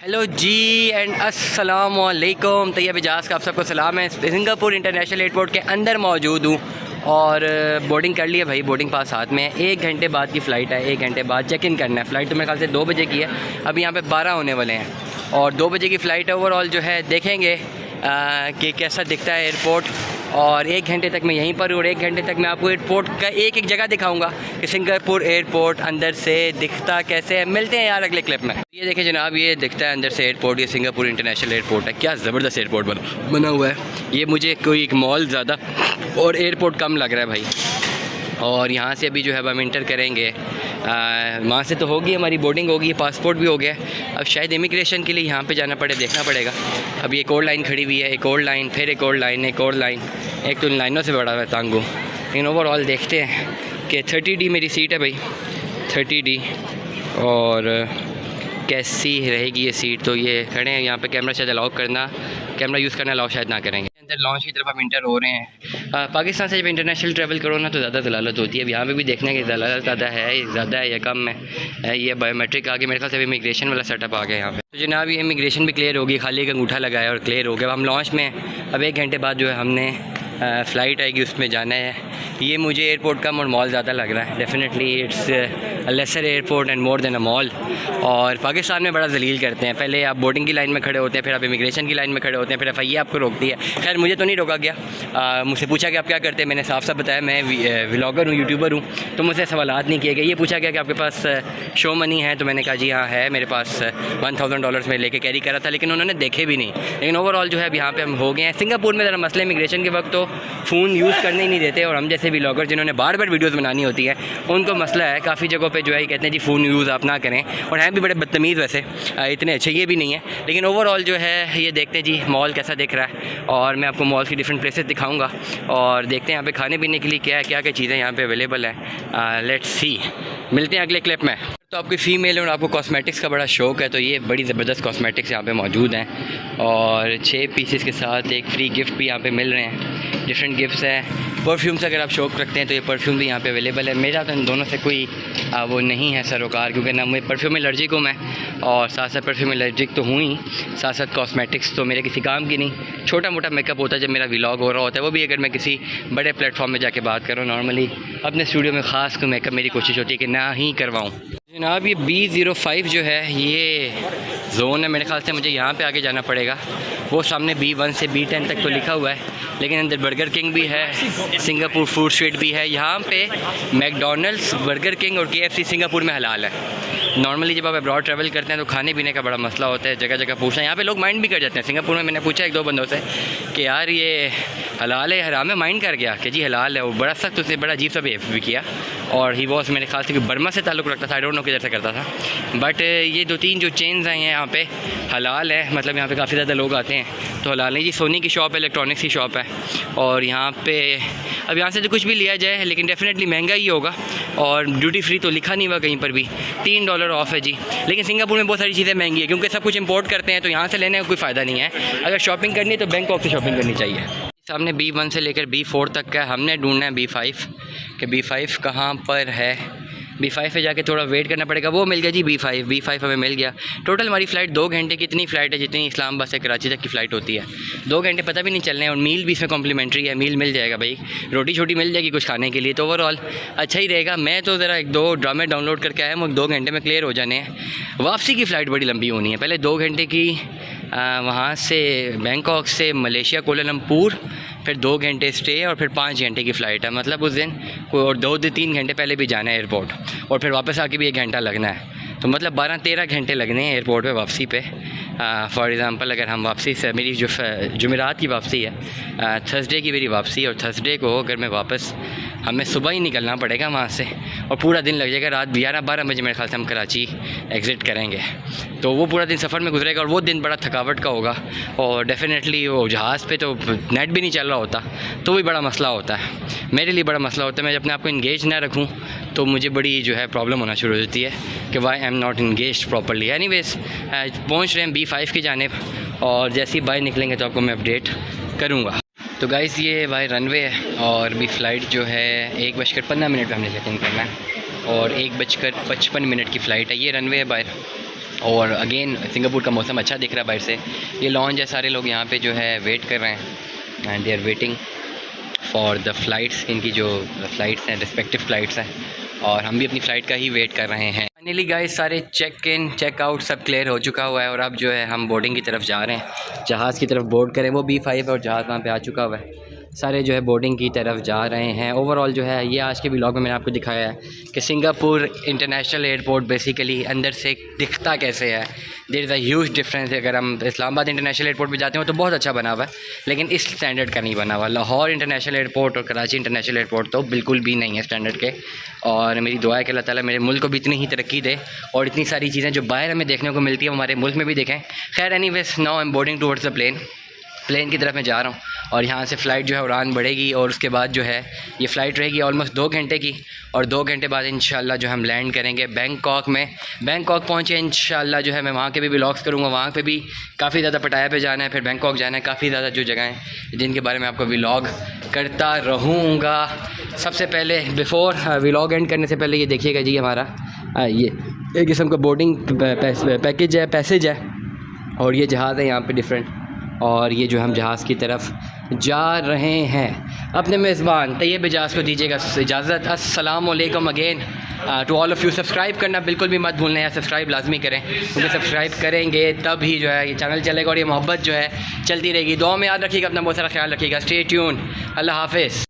Hello ji and अस्सलाम वालेकुम। तैयब इजाज़ का आप सबको सलाम है। सिंगापुर इंटरनेशनल एयरपोर्ट के अंदर मौजूद हूँ और बोर्डिंग कर लिया भाई। बोर्डिंग पास हाथ में है। 1 घंटे बाद की फ़्लाइट है। 1 घंटे बाद चेक इन करना है। फ़्लाइट तो मेरे ख्याल से 2 बजे की है। अभी यहाँ पे 12 होने वाले हैं और 2 बजे की फ़्लाइट है। ओवरऑल जो है देखेंगे कि कैसा दिखता है एयरपोर्ट। और 1 घंटे तक मैं यहीं पर हूँ और 1 घंटे तक मैं आपको एयरपोर्ट का एक एक जगह दिखाऊंगा कि सिंगापुर एयरपोर्ट अंदर से दिखता कैसे है। मिलते हैं यार अगले क्लिप में। ये देखिए जनाब, ये दिखता है अंदर से एयरपोर्ट। ये सिंगापुर इंटरनेशनल एयरपोर्ट है। क्या ज़बरदस्त एयरपोर्ट बना हुआ है। ये मुझे कोई एक मॉल ज़्यादा और एयरपोर्ट कम लग रहा है भाई। और यहाँ से अभी जो है हम इंटर करेंगे। वहाँ से तो होगी हमारी बोर्डिंग होगी, पासपोर्ट भी हो गया। अब शायद इमिग्रेशन के लिए यहाँ पे जाना पड़े, देखना पड़ेगा। अब एक और लाइन खड़ी हुई है, एक और लाइन, फिर एक और लाइन, एक और लाइन। एक तो इन लाइनों से बड़ा तंग हूँ। लेकिन ओवरऑल देखते हैं कि 30D मेरी सीट है भाई, 30D। और कैसी रहेगी ये सीट। तो ये खड़े हैं यहाँ पे। कैमरा शायद अलाउ करना, कैमरा यूज़ करना अलाउ शायद ना करेंगे। अंदर लॉन्च की तरफ हम इंटर हो रहे हैं। पाकिस्तान से जब इंटरनेशनल ट्रैवल करो ना तो ज़्यादा दलालत होती है। अब यहाँ पे भी देखने की दलालत ज़्यादा है या कम है। ये बायोमेट्रिक आ गया मेरे ख्याल से। इमिग्रेशन वाला सेटअप आ गया यहाँ पे। तो जनाब ये इमिग्रेशन भी क्लियर होगी, खाली एक अंगूठा लगाया और क्लियर हो गया। अब हम लॉन्च में। अब 1 घंटे बाद जो है हमने फ़्लाइट आएगी, उसमें जाना है। ये मुझे एयरपोर्ट कम और मॉल ज़्यादा लग रहा है। Definitely it's a lesser airport and more than a mall. और पाकिस्तान में बड़ा जलील करते हैं। पहले आप बोर्डिंग की लाइन में खड़े होते हैं, फिर आप इमिग्रेशन की लाइन में खड़े होते हैं, फिर FIA आपको रोकती है। खैर मुझे तो नहीं रोका गया। मुझसे पूछा कि आप क्या करते हैं। मैंने साफ साफ बताया मैं व्लॉगर हूँ, यूट्यूबर हूँ। तो मुझसे सवालात नहीं किए गए। ये पूछा गया कि आपके पास शो मनी है। तो मैंने कहा जी हाँ है मेरे पास। $1000 में लेके कैरी करा था, लेकिन उन्होंने देखे भी नहीं। लेकिन ओवरऑल जो है अब यहाँ पे हम हो गए हैं। सिंगापुर में ज़रा मसले इमिग्रेशन के वक्त तो फ़ोन यूज़ करने ही नहीं देते। और हम जैसे व्लॉगर जिन्होंने बार बार वीडियोज़ बनानी होती है उनको मसला है। काफ़ी जगहों पे जो है कहते हैं जी फ़ोन यूज़ आप ना करें। और हैं भी बड़े बदतमीज़ वैसे, इतने अच्छे ये भी नहीं है। लेकिन ओवरऑल जो है ये देखते हैं जी मॉल कैसा दिख रहा है। और मैं आपको मॉल की डिफरेंट प्लेसेस दिखाऊंगा और देखते हैं यहाँ पे खाने पीने के लिए क्या क्या चीज़ें यहाँ पे अवेलेबल है। लेट्स सी, मिलते हैं अगले क्लिप में। तो आपकी फ़ीमेल और आपको कॉस्मेटिक्स का बड़ा शौक़ है तो ये बड़ी ज़बरदस्त कॉस्मेटिक्स यहाँ पे मौजूद हैं। और 6 पीसेस के साथ एक फ्री गिफ्ट भी यहाँ पे मिल रहे हैं। डिफरेंट गिफ्ट्स हैं। परफ्यूम्स अगर आप शौक़ रखते हैं तो ये परफ्यूम भी यहाँ पे अवेलेबल है। मेरा तो इन दोनों से कोई वो नहीं है सरोकार, क्योंकि ना मैं परफ्यूम एलर्जिक हूँ मैं, और साथ साथ परफ्यूम एलर्जिक तो हूँ ही, साथ साथ कॉस्मेटिक्स तो मेरे किसी काम की नहीं। छोटा मोटा मेकअप होता है जब मेरा व्लॉग हो रहा होता है, वो भी अगर मैं किसी बड़े प्लेटफॉर्म में जाके बात करूँ। नॉर्मली अपने स्टूडियो में ख़ास कोई मेकअप मेरी कोशिश होती है कि ना ही करवाऊँ। जनाब ये B05 जो है ये जोन है। मेरे ख्याल से मुझे यहाँ पे आगे जाना पड़ेगा। वो सामने B1 से B10 तक तो लिखा हुआ है, लेकिन अंदर बर्गर किंग भी है, सिंगापुर फूड स्ट्रीट भी है। यहाँ पे मैकडोनल्ड्स, बर्गर किंग और KFC सिंगापुर में हलाल है। नॉर्मली जब आप अब्रॉड ट्रैवल करते हैं तो खाने पीने का बड़ा मसला होता है, जगह जगह पूछना। यहाँ पे लोग माइंड भी कर जाते हैं। सिंगापुर में मैंने पूछा 1-2 बंदों से कि यार ये हलाल है हराम है, माइंड कर गया कि जी हलाल है। वो बड़ा सख्त, उसने बड़ा अजीब सा बिहेव भी किया। और ही वॉज मेरे ख्याल से कि बर्मा से ताल्लुक़ रखता था, आई डोंट नो किधर से करता था। बट ये 2-3 जो चेन्स आई हैं यहाँ पे हलाल है, मतलब यहाँ पे काफ़ी ज़्यादा लोग आते हैं तो हलाल है। जी सोनी की शॉप है, इलेक्ट्रॉनिक्स की शॉप है। और यहाँ पे अब यहाँ से तो कुछ भी लिया जाए लेकिन डेफिनेटली महंगा ही होगा। और ड्यूटी फ्री तो लिखा नहीं हुआ कहीं पर भी। $3 ऑफ है जी। लेकिन सिंगापुर में बहुत सारी चीज़ें महंगी है क्योंकि सब कुछ इंपोर्ट करते हैं, तो यहाँ से लेने का कोई फ़ायदा नहीं है। अगर शॉपिंग करनी है तो बैंकॉक से शॉपिंग करनी चाहिए। सामने B1 से लेकर B4 तक का हमने ढूंढना है B5 कि B5 कहाँ पर है। B5 पे जाके थोड़ा वेट करना पड़ेगा। वो मिल गया जी B5 हमें मिल गया। टोटल हमारी फ़्लाइट 2 घंटे की इतनी फ़्लाइट है जितनी इस्लामाबाद से कराची तक की फ़्लाइट होती है। 2 घंटे पता भी नहीं चलने। और मील भी इसमें कॉम्प्लीमेंट्री है, मील मिल जाएगा भाई, रोटी छोटी मिल जाएगी कुछ खाने के लिए। तो ओवरऑल अच्छा ही रहेगा। मैं तो ज़रा 1-2 ड्रामे डाउनलोड करके आया हूँ, 2 घंटे में क्लियर हो जाने हैं। वापसी की फ़्लाइट बड़ी लंबी होनी है। पहले 2 घंटे की वहाँ से बैंकॉक से मलेशिया कोलालमपुर, फिर 2 घंटे स्टे और फिर 5 घंटे की फ़्लाइट है। मतलब उस दिन और 2-3 घंटे पहले भी जाना है एयरपोर्ट और फिर वापस आके भी 1 घंटा लगना है। तो मतलब 12-13 घंटे लगने हैं एयरपोर्ट पे वापसी पे। फॉर एग्ज़ाम्पल अगर हम वापसी से, मेरी जो जुमेरात की वापसी है, थर्सडे की मेरी वापसी, और थर्सडे को अगर मैं वापस, हमें सुबह ही निकलना पड़ेगा वहाँ से और पूरा दिन लग जाएगा। रात 11-12 बजे मेरे ख्याल से हम कराची एग्ज़िट करेंगे। तो वो पूरा दिन सफ़र में गुजरेगा और वो दिन बड़ा थकावट का होगा। और डेफिनेटली वो जहाज़ पे तो नेट भी नहीं चल रहा होता, तो भी बड़ा मसला होता है। मेरे लिए बड़ा मसला होता है। मैं अपने आप को इंगेज ना रखूँ तो मुझे बड़ी जो है प्रॉब्लम होना शुरू हो जाती है कि why I am not engage properly. Anyways पहुँच रहे हैं B5 की जानिब और जैसे ही बाहर निकलेंगे तो आपको मैं अपडेट करूँगा। तो गाइस ये बाहर रनवे है और भी फ़्लाइट जो है 1:15 पर हमने चेक इन करना है और 1:55 की फ़्लाइट है। ये रनवे है बाहर और अगेन सिंगापुर का मौसम अच्छा दिख रहा है बाहर से। ये लॉन्ज है, सारे लोग यहाँ पे जो है वेट कर रहे हैं and they are waiting for the flights. इनकी जो फ़्लाइट्स हैं रिस्पेक्टिव फ़्लाइट्स हैं और हम भी अपनी फ़्लाइट का ही वेट कर रहे हैं। फाइनली गाइस सारे चेक इन चेक आउट सब क्लियर हो चुका हुआ है और अब जो है हम बोर्डिंग की तरफ जा रहे हैं, जहाज़ की तरफ बोर्ड करें। वो B5 है और जहाज़ वहाँ पे आ चुका हुआ है। सारे जो है बोर्डिंग की तरफ जा रहे हैं। ओवरऑल जो है ये आज के व्लॉग में मैंने आपको दिखाया है कि सिंगापुर इंटरनेशनल एयरपोर्ट बेसिकली अंदर से दिखता कैसे है। There is a huge difference. अगर हम इस्लामाबाद इंटरनेशनल एयरपोर्ट पे जाते हैं तो बहुत अच्छा बना हुआ है, लेकिन इस स्टैंडर्ड का नहीं बना हुआ। लाहौर इंटरनेशनल एयरपोर्ट और कराची इंटरनेशनल एयरपोर्ट तो बिल्कुल भी नहीं है स्टैंडर्ड के। और मेरी दुआ है कि अल्लाह ताला मेरे मुल्क को भी इतनी ही तरक्की दे और इतनी सारी चीज़ें जो बाहर हमें देखने को मिलती है हमारे मुल्क में भी देखें। खैर anyways now I am boarding towards the plane की तरफ मैं जा रहा हूँ और यहाँ से फ़्लाइट जो है उड़ान बढ़ेगी और उसके बाद जो है ये फ़्लाइट रहेगी ऑलमोस्ट 2 घंटे की और 2 घंटे बाद इंशाल्लाह जो हम लैंड करेंगे बैंकॉक में। बैंकॉक पहुँचे इंशाल्लाह जो है मैं वहाँ के भी व्लॉग्स करूँगा। वहाँ पे भी काफ़ी ज़्यादा पटाया पे जाना है, फिर बैंकॉक जाना है, काफ़ी ज़्यादा जो जगह हैं जिनके बारे में आपको व्लॉग करता रहूँगा। सबसे पहले बिफ़ोर व्लॉग एंड करने से पहले ये देखिएगा जी हमारा ये एक किस्म का बोर्डिंग पैकेज है, पैसेज है और ये जहाज़ है यहाँ पे डिफरेंट। और ये जो हम जहाज़ की तरफ जा रहे हैं। अपने मेज़बान तैयब इजाज़ को दीजिएगा इजाज़त। अस्सलाम वालेकुम again to all of you. Subscribe करना बिल्कुल भी मत भूलना है, सब्सक्राइब लाजमी करें क्योंकि सब्सक्राइब करेंगे तब ही जो है ये चैनल चलेगा और ये मोहब्बत जो है चलती रहेगी। दुआ में याद रखिएगा, अपना बहुत सारा ख्याल रखिएगा। Stay tune. अल्लाह हाफ़िज़।